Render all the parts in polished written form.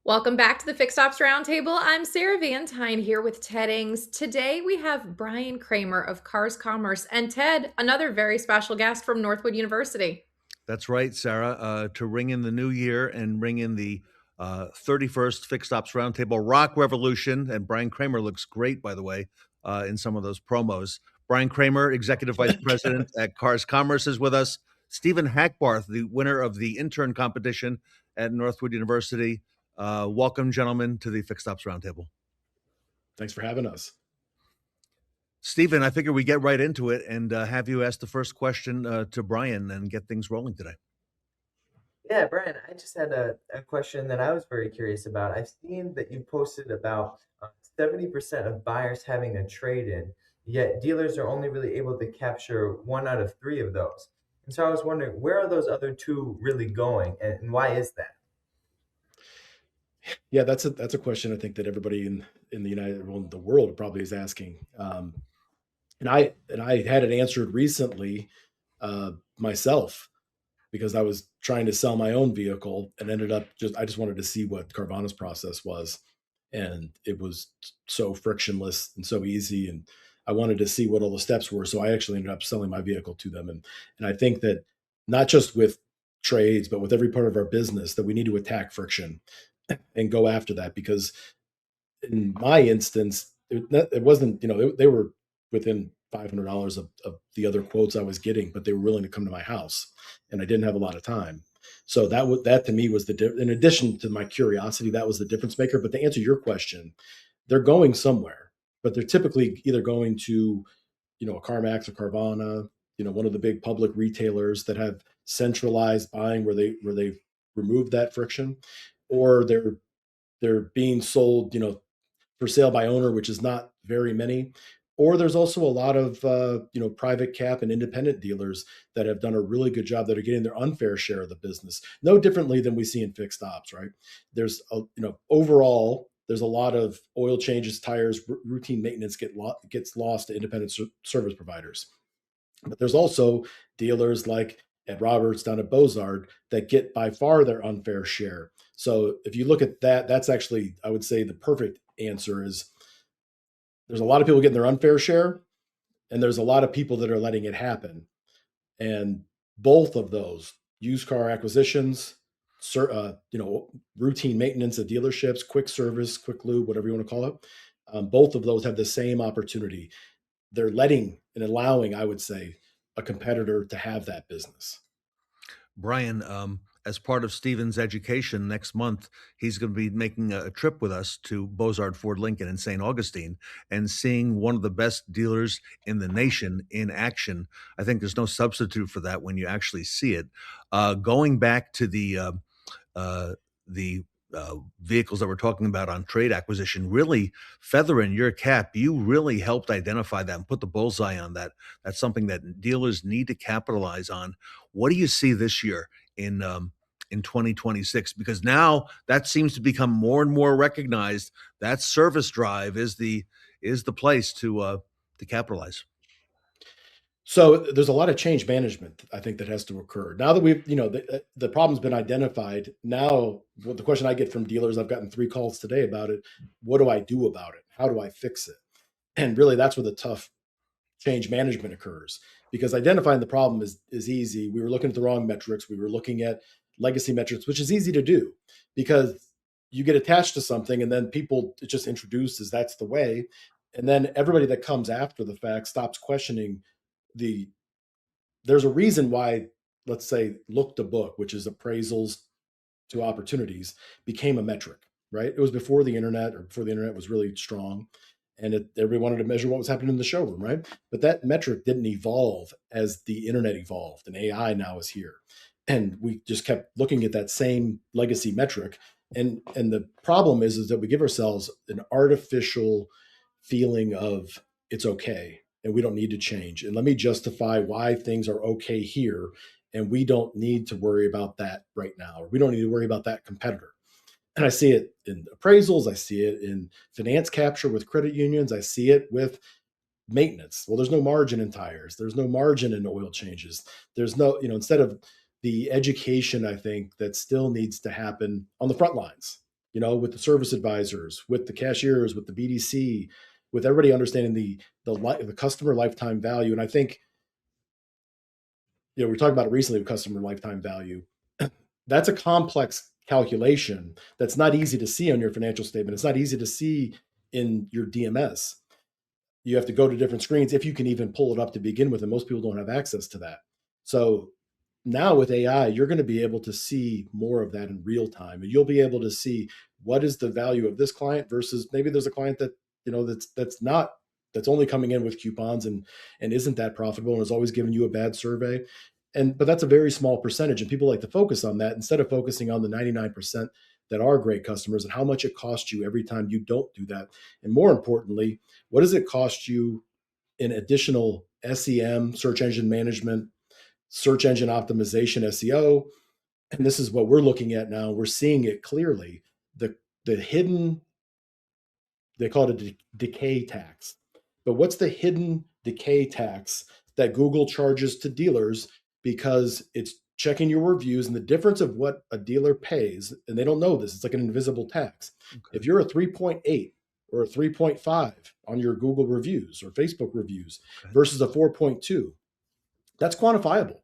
Welcome back to the Fixed Ops Roundtable. I'm Sarah Vantine here with Ted Ings. Today we have Brian Kramer of Cars Commerce and Ted, another very special guest from Northwood University. That's right, Sarah. To ring in the new year and ring in the 31st Fixed Ops Roundtable Rock Revolution. And Brian Kramer looks great, by the way, in some of those promos. Brian Kramer, Executive Vice President at Cars Commerce, is with us. Stephen Hackbarth, the winner of the intern competition at Northwood University. Welcome, gentlemen, to the Fixed Ops Roundtable. Thanks for having us. Stephen, I figure we get right into it and have you ask the first question to Brian and get things rolling today. Yeah, Brian, I just had a question that I was very curious about. I've seen that you posted about 70% of buyers having a trade-in, yet dealers are only really able to capture 1 out of 3 of those. And so I was wondering, where are those other 2 really going, and why is that? Yeah, that's a question I think that everybody in the world probably is asking. And I had it answered recently myself because I was trying to sell my own vehicle and ended up I just wanted to see what Carvana's process was, and it was so frictionless and so easy, and I wanted to see what all the steps were. So I actually ended up selling my vehicle to them, and I think that not just with trades, but with every part of our business, that we need to attack friction and go after that, because in my instance, it wasn't, they were within $500 of the other quotes I was getting, but they were willing to come to my house, and I didn't have a lot of time. So that to me was in addition to my curiosity, that was the difference maker. But to answer your question, they're going somewhere, but they're typically either going to, a CarMax or Carvana, one of the big public retailers that have centralized buying where they've removed that friction, or they're being sold, for sale by owner, which is not very many. Or there's also a lot of private cap and independent dealers that have done a really good job, that are getting their unfair share of the business. No differently than we see in fixed ops, right? There's overall there's a lot of oil changes, tires, routine maintenance gets lost to independent service providers. But there's also dealers like Ed Roberts down at Bozard that get by far their unfair share. So if you look at that, that's actually, I would say, the perfect answer is there's a lot of people getting their unfair share, and there's a lot of people that are letting it happen. And both of those, used car acquisitions, routine maintenance of dealerships, quick service, quick lube, whatever you want to call it, both of those have the same opportunity. They're letting and allowing, I would say, a competitor to have that business. Brian, as part of Stephen's education next month, he's going to be making a trip with us to Bozard Ford Lincoln in St. Augustine and seeing one of the best dealers in the nation in action. I think there's no substitute for that when you actually see it. Going back to the vehicles that we're talking about on trade acquisition, really feathering your cap, you really helped identify that and put the bullseye on that. That's something that dealers need to capitalize on. What do you see this year in 2026? Because now that seems to become more and more recognized. That service drive is the place to capitalize. So there's a lot of change management, I think, that has to occur now that we've, the problem's been identified. Now, the question I get from dealers, I've gotten 3 calls today about it. What do I do about it? How do I fix it? And really, that's where the tough change management occurs, because identifying the problem is easy. We were looking at the wrong metrics. We were looking at legacy metrics, which is easy to do because you get attached to something and then it just introduces that's the way. And then everybody that comes after the fact stops questioning there's a reason why, let's say, look to book, which is appraisals to opportunities, became a metric, right? It was before the internet, or before the internet was really strong, and everybody wanted to measure what was happening in the showroom, right? But that metric didn't evolve as the internet evolved, and AI now is here. And we just kept looking at that same legacy metric. And the problem is that we give ourselves an artificial feeling of it's okay, and we don't need to change. And let me justify why things are okay here, and we don't need to worry about that right now, or we don't need to worry about that competitor. And I see it in appraisals. I see it in finance capture with credit unions. I see it with maintenance. Well, there's no margin in tires. There's no margin in oil changes. There's no, instead of the education, I think, that still needs to happen on the front lines, with the service advisors, with the cashiers, with the BDC, with everybody understanding the customer lifetime value. And I think, we were talking about it recently with customer lifetime value. That's a complex calculation that's not easy to see on your financial statement. It's not easy to see in your DMS. You have to go to different screens if you can even pull it up to begin with, and most people don't have access to that. So now with AI, you're going to be able to see more of that in real time, and you'll be able to see what is the value of this client versus maybe there's a client that that's only coming in with coupons and isn't that profitable and is always giving you a bad survey. But that's a very small percentage, and people like to focus on that instead of focusing on the 99% that are great customers and how much it costs you every time you don't do that. And more importantly, what does it cost you in additional SEM, search engine management, search engine optimization, SEO? And this is what we're looking at now. We're seeing it clearly. The hidden, they call it a decay tax. But what's the hidden decay tax that Google charges to dealers because it's checking your reviews, and the difference of what a dealer pays, and they don't know this, it's like an invisible tax. Okay. If you're a 3.8 or a 3.5 on your Google reviews or Facebook reviews versus a 4.2, that's quantifiable.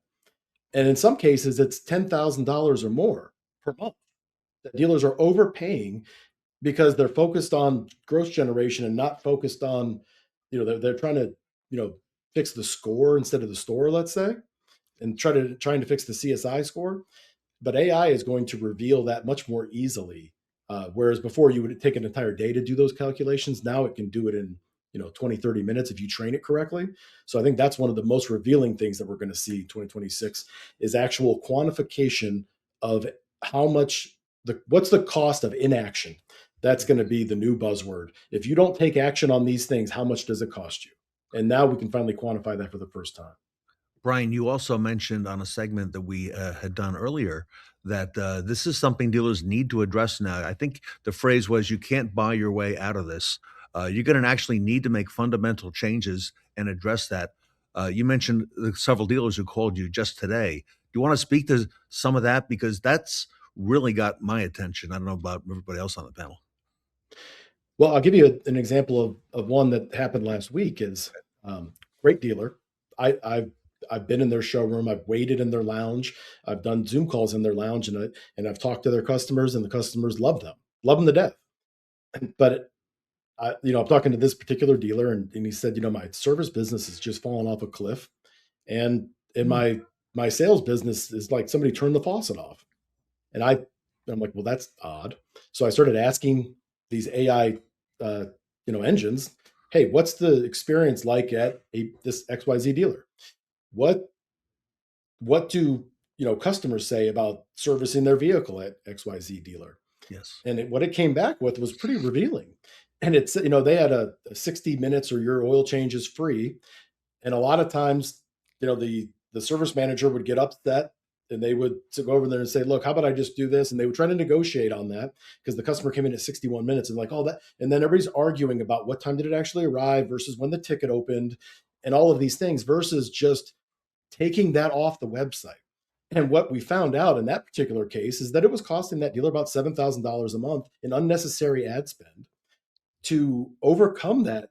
And in some cases, it's $10,000 or more per month that dealers are overpaying because they're focused on gross generation and not focused on, they're trying to, fix the score instead of the store, let's say, and trying to fix the CSI score. But AI is going to reveal that much more easily. Whereas before you would take an entire day to do those calculations. Now it can do it in 20, 30 minutes if you train it correctly. So I think that's one of the most revealing things that we're going to see in 2026 is actual quantification of how much what's the cost of inaction. That's going to be the new buzzword. If you don't take action on these things, how much does it cost you? And now we can finally quantify that for the first time. Brian, you also mentioned on a segment that we had done earlier that this is something dealers need to address now. I think the phrase was, you can't buy your way out of this. You're going to actually need to make fundamental changes and address that. You mentioned several dealers who called you just today. Do you want to speak to some of that? Because that's really got my attention. I don't know about everybody else on the panel. Well, I'll give you an example of one that happened last week. Is great dealer. I've been in their showroom. I've waited in their lounge. I've done Zoom calls in their lounge, and I've talked to their customers, and the customers love them to death. But I'm talking to this particular dealer, and he said, my service business has just fallen off a cliff, and in my sales business is like somebody turned the faucet off, and I'm like, well, that's odd. So I started asking these AI, engines, hey, what's the experience like at this XYZ dealer? What do customers say about servicing their vehicle at XYZ dealer? Yes. And what it came back with was pretty revealing. And it's, they had a 60 minutes or your oil change is free. And a lot of times, the service manager would get upset, and they would go over there and say, look, how about I just do this? And they would try to negotiate on that because the customer came in at 61 minutes and like all that. And then everybody's arguing about what time did it actually arrive versus when the ticket opened and all of these things versus just taking that off the website. And what we found out in that particular case is that it was costing that dealer about $7,000 a month in unnecessary ad spend to overcome that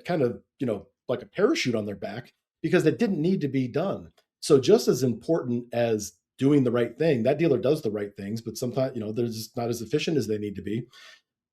kind of, like a parachute on their back, because it didn't need to be done. So just as important as doing the right thing, that dealer does the right things, but sometimes, they're just not as efficient as they need to be.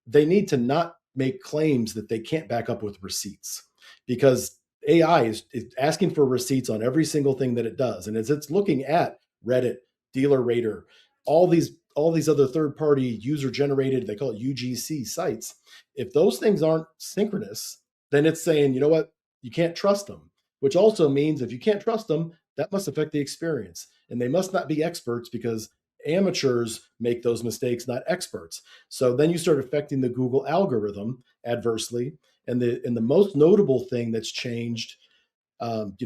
They need to not make claims that they can't back up with receipts, because AI is asking for receipts on every single thing that it does. And as it's looking at Reddit, Dealer Rater, all these other third-party user-generated, they call it UGC sites, if those things aren't synchronous, then it's saying, you know what, you can't trust them, which also means if you can't trust them, that must affect the experience. And they must not be experts, because amateurs make those mistakes, not experts. So then you start affecting the Google algorithm adversely. And the most notable thing that's changed,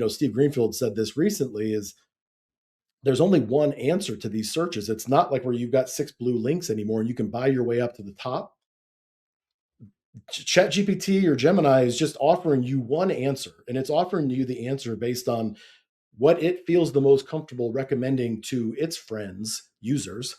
Steve Greenfield said this recently, is there's only one answer to these searches. It's not like where you've got 6 blue links anymore and you can buy your way up to the top. ChatGPT or Gemini is just offering you one answer, and it's offering you the answer based on what it feels the most comfortable recommending to its friends, users.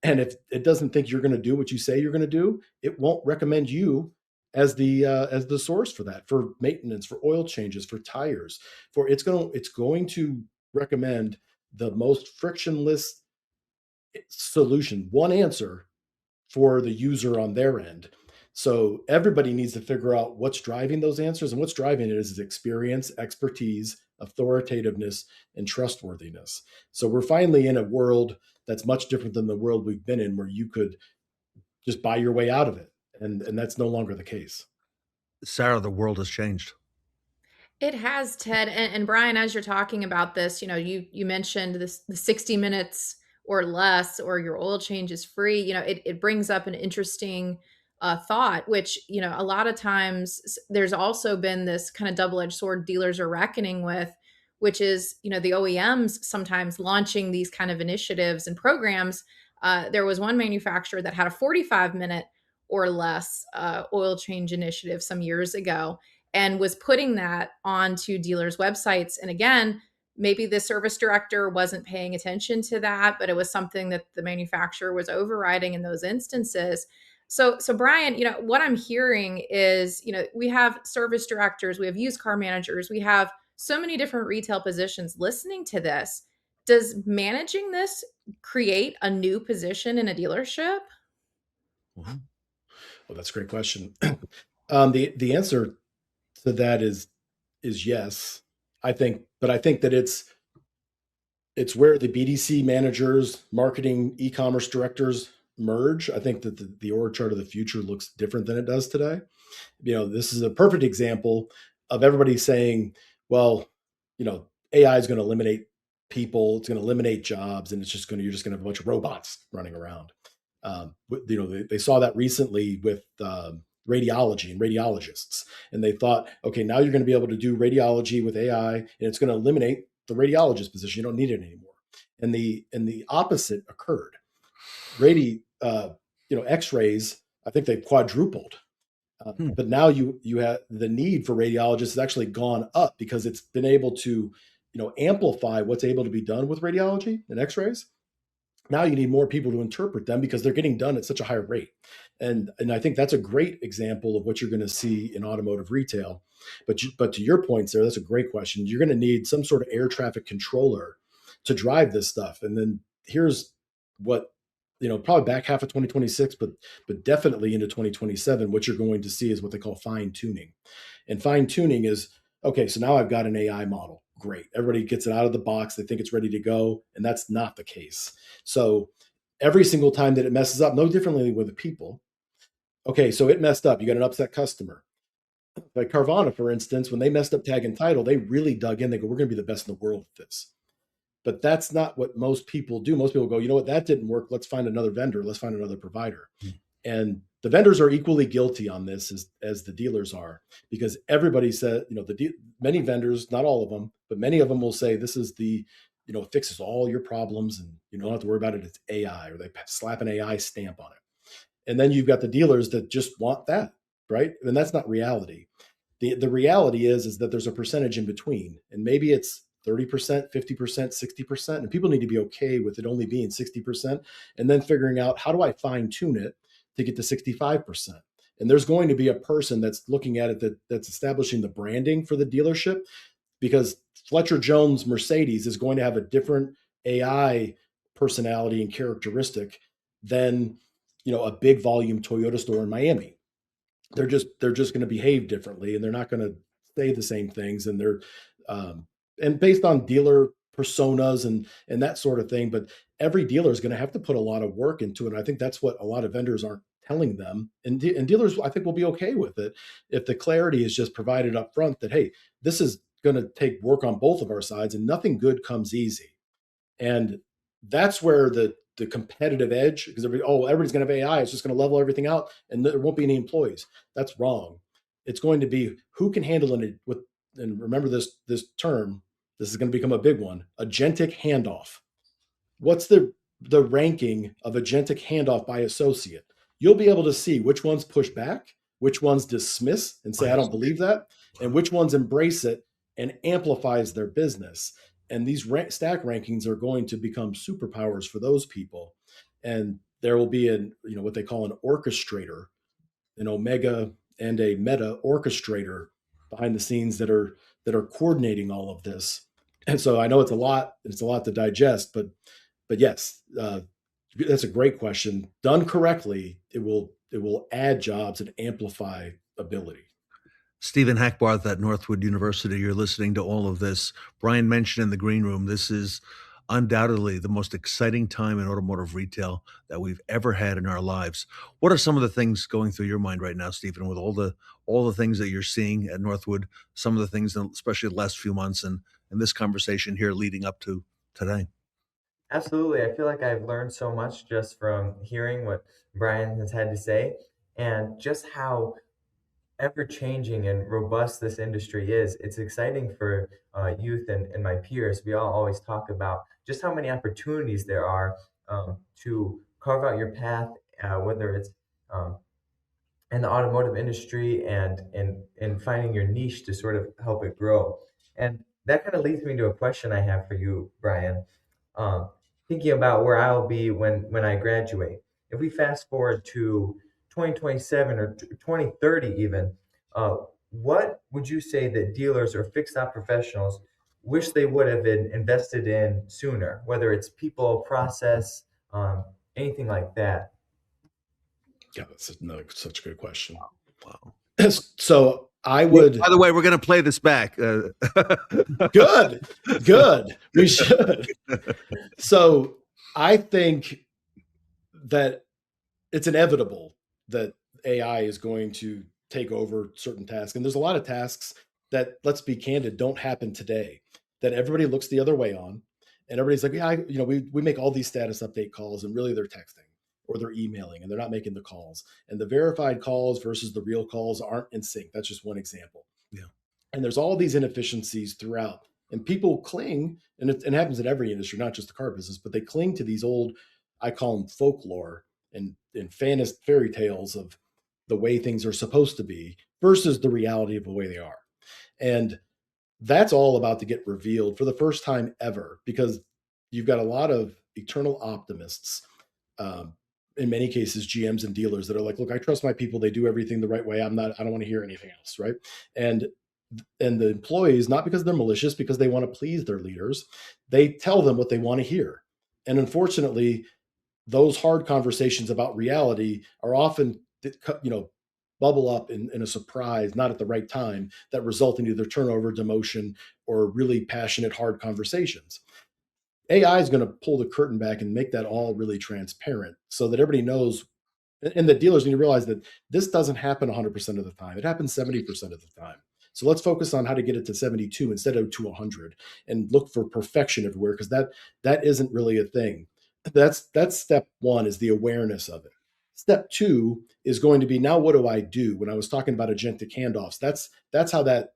And if it doesn't think you're going to do what you say you're going to do, it won't recommend you as the source for that, for maintenance, for oil changes, for tires. For it's going to recommend the most frictionless solution, one answer for the user on their end. So everybody needs to figure out what's driving those answers, and what's driving it is experience, expertise, authoritativeness, and trustworthiness. So we're finally in a world that's much different than the world we've been in, where you could just buy your way out of it, and that's no longer the case. Sarah, the world has changed. It has, Ted, and Brian, as you're talking about this, you mentioned this the 60 minutes or less, or your oil change is free. It brings up an interesting thought, which a lot of times there's also been this kind of double-edged sword dealers are reckoning with, which is the OEMs sometimes launching these kind of initiatives and programs. There was one manufacturer that had a 45-minute or less oil change initiative some years ago, and was putting that onto dealers' websites. And again, maybe the service director wasn't paying attention to that, but it was something that the manufacturer was overriding in those instances. So Brian, what I'm hearing is, we have service directors, we have used car managers, we have so many different retail positions listening to this. Does managing this create a new position in a dealership? Well, that's a great question. The answer to that is yes. I think that it's where the BDC managers, marketing, e-commerce directors merge. I think that the org chart of the future looks different than it does today. This is a perfect example of everybody saying, well, AI is going to eliminate people, it's going to eliminate jobs, and you're just going to have a bunch of robots running around. They saw that recently with radiology and radiologists, and they thought, okay, now you're going to be able to do radiology with AI, and it's going to eliminate the radiologist position. You don't need it anymore. And the opposite occurred. X-rays, I think they quadrupled. But now you have the need for radiologists has actually gone up, because it's been able to amplify what's able to be done with radiology and X-rays. Now you need more people to interpret them, because they're getting done at such a higher rate. And I think that's a great example of what you're going to see in automotive retail. But to your point, Sarah, that's a great question. You're going to need some sort of air traffic controller to drive this stuff. And then here's what, probably back half of 2026, but definitely into 2027, what you're going to see is what they call fine tuning. And fine tuning is, okay, so now I've got an AI model. Great. Everybody gets it out of the box. They think it's ready to go. And that's not the case. So every single time that it messes up, no differently with the people. Okay, so it messed up. You got an upset customer. Like Carvana, for instance, when they messed up tag and title, they really dug in. They go, we're going to be the best in the world at this. But that's not what most people do. Most people go, you know what, that didn't work. Let's find another vendor. Let's find another provider. And the vendors are equally guilty on this as the dealers are, because everybody said, many vendors, not all of them, but many of them will say this is it fixes all your problems and you don't have to worry about it. It's AI, or they slap an AI stamp on it. And then you've got the dealers that just want that, right? And that's not reality. The reality is that there's a percentage in between, and maybe it's 30%, 50%, 60%. And people need to be okay with it only being 60%, and then figuring out, how do I fine tune it to get to 65%? And there's going to be a person that's looking at it, that's establishing the branding for the dealership, because Fletcher Jones Mercedes is going to have a different AI personality and characteristic than a big volume Toyota store in Miami. They're just going to behave differently, and they're not going to say the same things, and they're and based on dealer personas and that sort of thing. But every dealer is going to have to put a lot of work into it. And I think that's what a lot of vendors aren't telling them. And dealers, I think, will be okay with it if the clarity is just provided up front that, hey, this is going to take work on both of our sides, and nothing good comes easy. And that's where the competitive edge, because everybody's going to have AI, it's just going to level everything out and there won't be any employees. That's wrong. It's going to be who can handle it with, and remember this term, this is going to become a big one, agentic handoff. What's the ranking of agentic handoff by associate? You'll be able to see which ones push back, which ones dismiss and say, I don't believe that, and which ones embrace it and amplifies their business. And these stack rankings are going to become superpowers for those people. And there will be what they call an orchestrator, an omega and a meta orchestrator behind the scenes that are coordinating all of this. And so I know it's a lot to digest, but yes, that's a great question. Done correctly, it will add jobs and amplify ability. Stephen Hackbarth at Northwood University, you're listening to all of this. Brian mentioned in the green room, this is undoubtedly the most exciting time in automotive retail that we've ever had in our lives. What are some of the things going through your mind right now, Stephen, with all the things that you're seeing at Northwood, some of the things, especially the last few months and this conversation here leading up to today? Absolutely. I feel like I've learned so much just from hearing what Brian has had to say and just how ever changing and robust this industry is. It's exciting for youth and my peers. We all always talk about just how many opportunities there are to carve out your path, whether it's um, in the automotive industry and in finding your niche to sort of help it grow. And that kind of leads me to a question I have for you, Brian. Um, Thinking about where I'll be when I graduate. If we fast forward to 2027 or 2030 even, uh, what would you say that dealers or fixed op professionals wish they would have been invested in sooner, whether it's people, process, um, anything like that? Yeah, that's such a good question. Wow. So I Well, would. by the way, we're going to play this back. Good, good. We should. So I think that it's inevitable that AI is going to take over certain tasks. And there's a lot of tasks that, let's be candid, don't happen today, that everybody looks the other way on. And everybody's like, yeah, we make all these status update calls and really they're texting or they're emailing and they're not making the calls. And the verified calls versus the real calls aren't in sync. That's just one example. Yeah. And there's all these inefficiencies throughout. And people cling, and it happens in every industry, not just the car business, but they cling to these old, I call them folklore and fantasy fairy tales of the way things are supposed to be versus the reality of the way they are. And that's all about to get revealed for the first time ever because you've got a lot of eternal optimists, um, in many cases GMs and dealers that are like, look, I trust my people, they do everything the right way, I don't want to hear anything else, right? And the employees, not because they're malicious, because they want to please their leaders, they tell them what they want to hear. And unfortunately, those hard conversations about reality are often, bubble up in a surprise, not at the right time, that result in either turnover, demotion, or really passionate, hard conversations. AI is going to pull the curtain back and make that all really transparent so that everybody knows. And the dealers need to realize that this doesn't happen 100% of the time. It happens 70% of the time. So let's focus on how to get it to 72 instead of to 100 and look for perfection everywhere because that isn't really a thing. That's step one, is the awareness of it. Step two is going to be, now what do I do? When I was talking about agentic handoffs, that's how the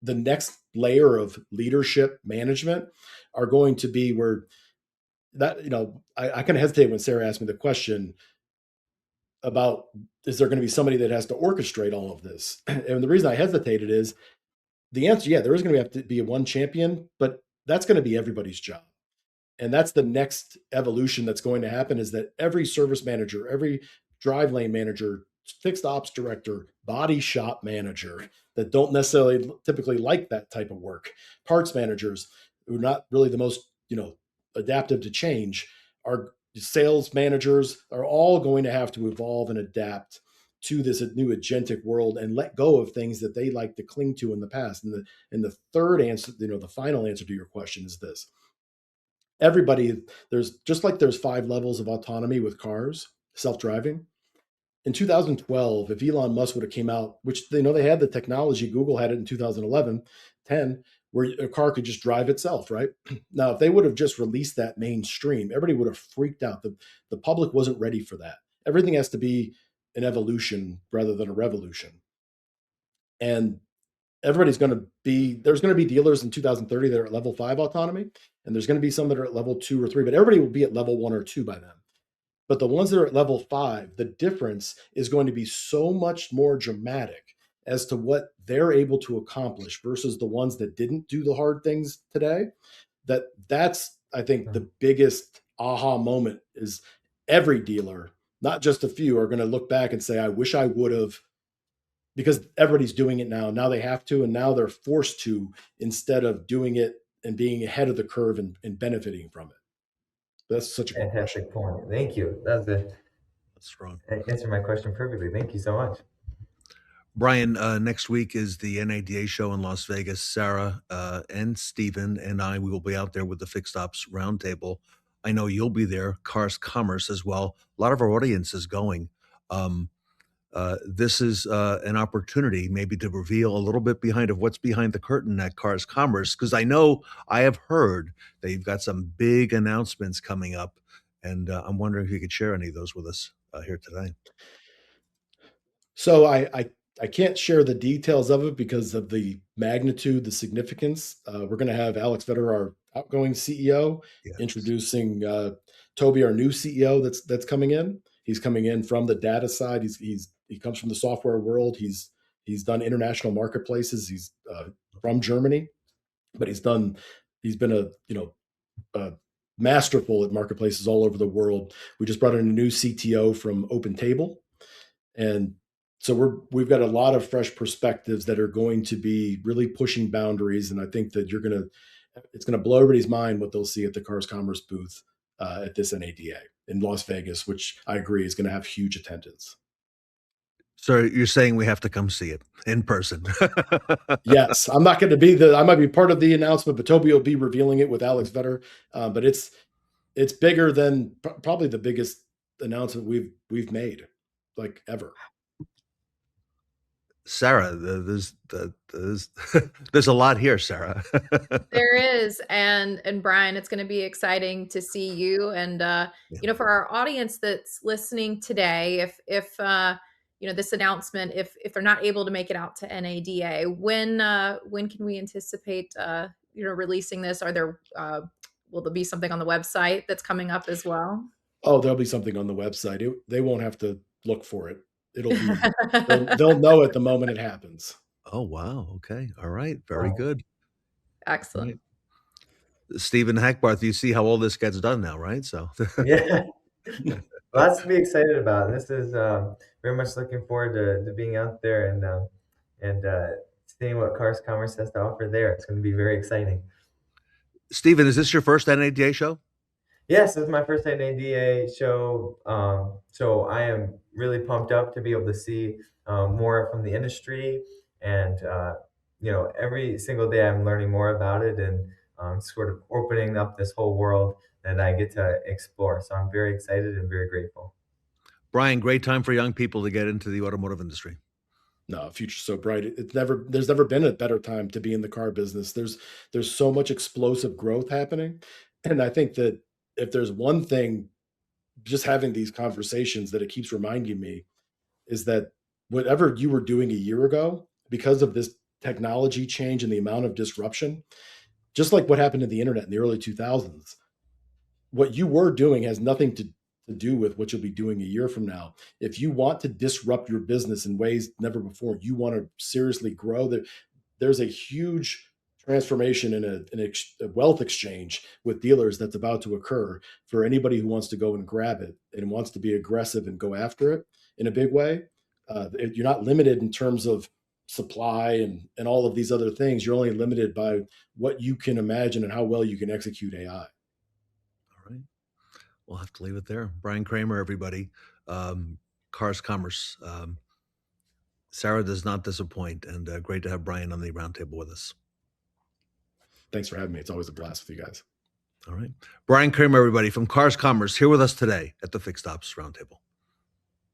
next layer of leadership management are going to be, where that, I kind of hesitate when Sarah asked me the question about, is there going to be somebody that has to orchestrate all of this? And the reason I hesitated is the answer, yeah, there is going to have to be a one champion, but that's going to be everybody's job. And that's the next evolution that's going to happen, is that every service manager, every drive lane manager, fixed ops director, body shop manager that don't necessarily typically like that type of work, parts managers who are not really the most, adaptive to change, are sales managers, are all going to have to evolve and adapt to this new agentic world and let go of things that they like to cling to in the past. And the third answer, the final answer to your question is this: everybody, there's 5 levels of autonomy with cars, self-driving. In 2012, if Elon Musk would have came out, which they had the technology, Google had it in 2011, 10, where a car could just drive itself, right? Now, if they would have just released that mainstream, everybody would have freaked out. The public wasn't ready for that. Everything has to be an evolution rather than a revolution. And there's going to be dealers in 2030 that are at level 5 autonomy, and there's going to be some that are at level 2 or 3, but everybody will be at level 1 or 2 by then. But the ones that are at level 5, the difference is going to be so much more dramatic as to what they're able to accomplish versus the ones that didn't do the hard things today. That's, I think, the biggest aha moment is every dealer, not just a few, are going to look back and say, I wish I would have, because everybody's doing it now. Now they have to, and now they're forced to, instead of doing it and being ahead of the curve and benefiting from it. That's such a good question. Fantastic point. Thank you. That's a That's strong. answer my question perfectly. Thank you so much. Brian, next week is the NADA show in Las Vegas. Sarah and Stephen and I, we will be out there with the Fixed Ops Roundtable. I know you'll be there, Cars Commerce as well. A lot of our audience is going. This is an opportunity maybe to reveal a little bit behind of what's behind the curtain at Cars Commerce, because I know I have heard that you've got some big announcements coming up, and I'm wondering if you could share any of those with us here today. So I can't share the details of it because of the magnitude, the significance. We're going to have Alex Vetter, our outgoing CEO, Yes. introducing Toby, our new CEO that's coming in. He's coming in from the data side. He comes from the software world. He's done international marketplaces. He's from Germany, but he's been a masterful at marketplaces all over the world. We just brought in a new CTO from Table, and so we've got a lot of fresh perspectives that are going to be really pushing boundaries. And I think that it's going to blow everybody's mind what they'll see at the Cars Commerce booth at this NADA in Las Vegas, which I agree is going to have huge attendance. So you're saying we have to come see it in person? Yes, I'm not going to be I might be part of the announcement, but Toby will be revealing it with Alex Vetter. But it's bigger than probably the biggest announcement we've made, like, ever. Sarah, there's there's a lot here, Sarah. There is, and Brian, it's going to be exciting to see you. And for our audience that's listening today, if this announcement, if they're not able to make it out to NADA, when can we anticipate releasing this? Are there will there be something on the website that's coming up as well? Oh, there'll be something on the website. They won't have to look for it. It'll be they'll know it the moment it happens. Oh, wow. Okay. All right. Very good. Excellent. Right. Stephen Hackbarth, you see how all this gets done now, right? So Yeah. Lots to be excited about. This is very much looking forward to being out there and seeing what Cars Commerce has to offer there. It's going to be very exciting. Stephen, is this your first NADA show? Yes, this is my first NADA show, so I am really pumped up to be able to see more from the industry, and every single day I'm learning more about it and sort of opening up this whole world that I get to explore. So I'm very excited and very grateful. Brian, great time for young people to get into the automotive industry. No, future's so bright. There's never been a better time to be in the car business. There's so much explosive growth happening, and I think that if there's one thing, just having these conversations, that it keeps reminding me, is that whatever you were doing a year ago, because of this technology change and the amount of disruption, just like what happened to the internet in the early 2000s, what you were doing has nothing to do with what you'll be doing a year from now. If you want to disrupt your business in ways never before, you want to seriously grow, there's a huge transformation in a wealth exchange with dealers that's about to occur for anybody who wants to go and grab it and wants to be aggressive and go after it in a big way. You're not limited in terms of supply and all of these other things. You're only limited by what you can imagine and how well you can execute AI. All right. We'll have to leave it there. Brian Kramer, everybody. Cars Commerce. Sarah does not disappoint, and great to have Brian on the roundtable with us. Thanks for having me. It's always a blast with you guys. All right. Brian Kramer, everybody, from Cars Commerce, here with us today at the Fixed Ops Roundtable.